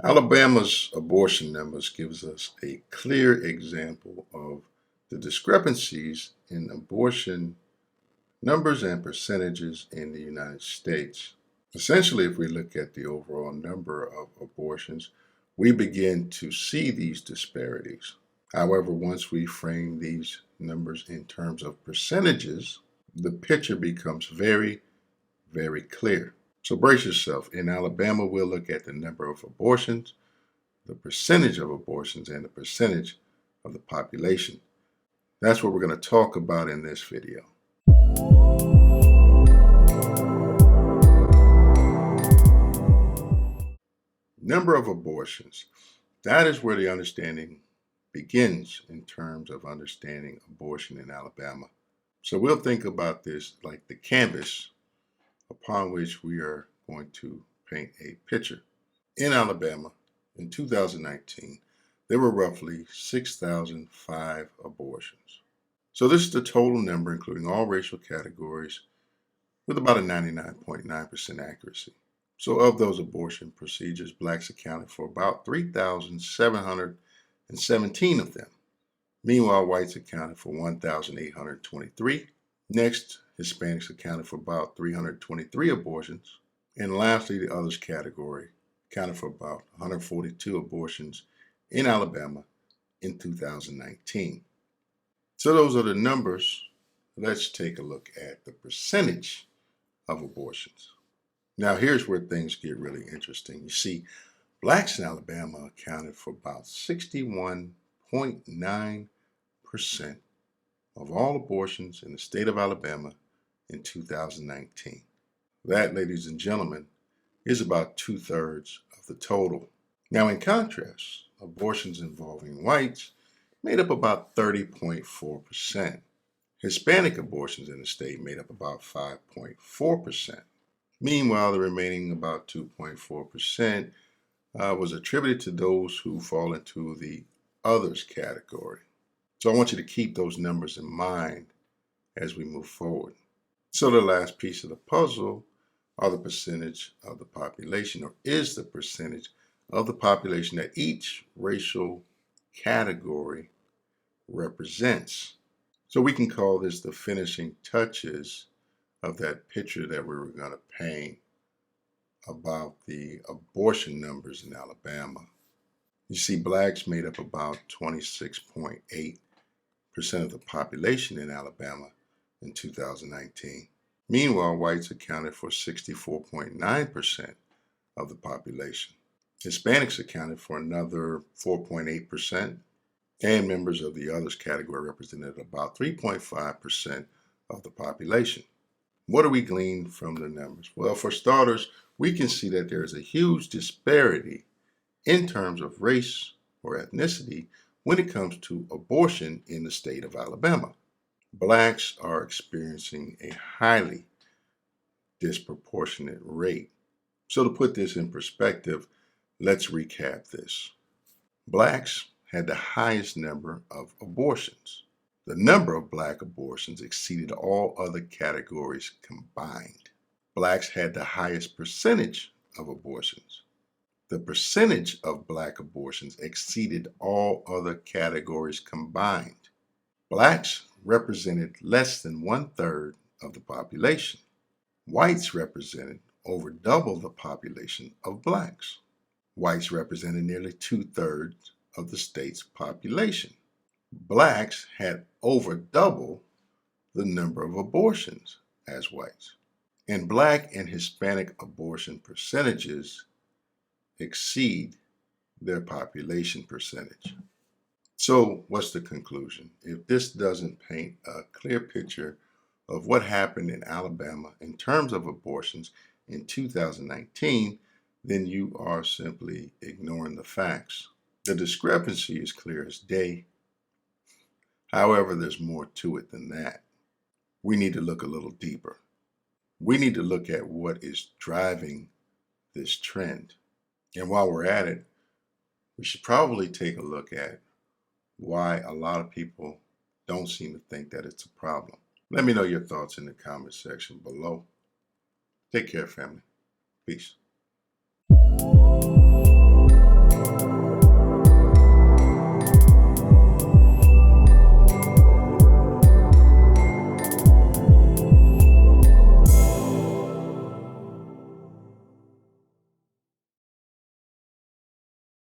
Alabama's abortion numbers gives us a clear example of the discrepancies in abortion numbers and percentages in the United States. Essentially, if we look at the overall number of abortions, we begin to see these disparities. However, once we frame these numbers in terms of percentages, the picture becomes very, very clear. So brace yourself. In Alabama, we'll look at the number of abortions, the percentage of abortions, and the percentage of the population. That's what we're going to talk about in this video. Number of abortions. That is where the understanding begins in terms of understanding abortion in Alabama. So we'll think about this like the canvas upon which we are going to paint a picture. In Alabama, in 2019, there were roughly 6,005 abortions. So this is the total number, including all racial categories, with about a 99.9% accuracy. So of those abortion procedures, blacks accounted for about 3,717 of them. Meanwhile, whites accounted for 1,823. Next, Hispanics accounted for about 323 abortions. And lastly, the others category accounted for about 142 abortions in Alabama in 2019. So those are the numbers. Let's take a look at the percentage of abortions. Now, here's where things get really interesting. You see, blacks in Alabama accounted for about 61.9% of all abortions in the state of Alabama in 2019. That, ladies and gentlemen, is about 2/3 of the total. Now, in contrast, abortions involving whites made up about 30.4%. Hispanic abortions in the state made up about 5.4%. Meanwhile, the remaining about 2.4% was attributed to those who fall into the others category. So I want you to keep those numbers in mind as we move forward. So the last piece of the puzzle are the percentage of the population, or is the percentage of the population that each racial category represents. So we can call this the finishing touches of that picture that we were going to paint about the abortion numbers in Alabama. You see, blacks made up about 26.8% of the population in Alabama in 2019. Meanwhile, whites accounted for 64.9% of the population. Hispanics accounted for another 4.8%, and members of the others category represented about 3.5% of the population. What do we glean from the numbers? Well, for starters, we can see that there is a huge disparity in terms of race or ethnicity when it comes to abortion in the state of Alabama. Blacks are experiencing a highly disproportionate rate. So to put this in perspective, let's recap this. Blacks had the highest number of abortions. The number of black abortions exceeded all other categories combined. Blacks had the highest percentage of abortions. The percentage of black abortions exceeded all other categories combined. Blacks represented less than 1/3 of the population. Whites represented over double the population of blacks. Whites represented nearly 2/3 of the state's population. Blacks had over double the number of abortions as whites. And black and Hispanic abortion percentages exceed their population percentage. So what's the conclusion? If this doesn't paint a clear picture of what happened in Alabama in terms of abortions in 2019, then you are simply ignoring the facts. The discrepancy is clear as day. However, there's more to it than that. We need to look a little deeper. We need to look at what is driving this trend. And while we're at it, we should probably take a look at why a lot of people don't seem to think that it's a problem. Let me know your thoughts in the comment section below. Take care, family. Peace.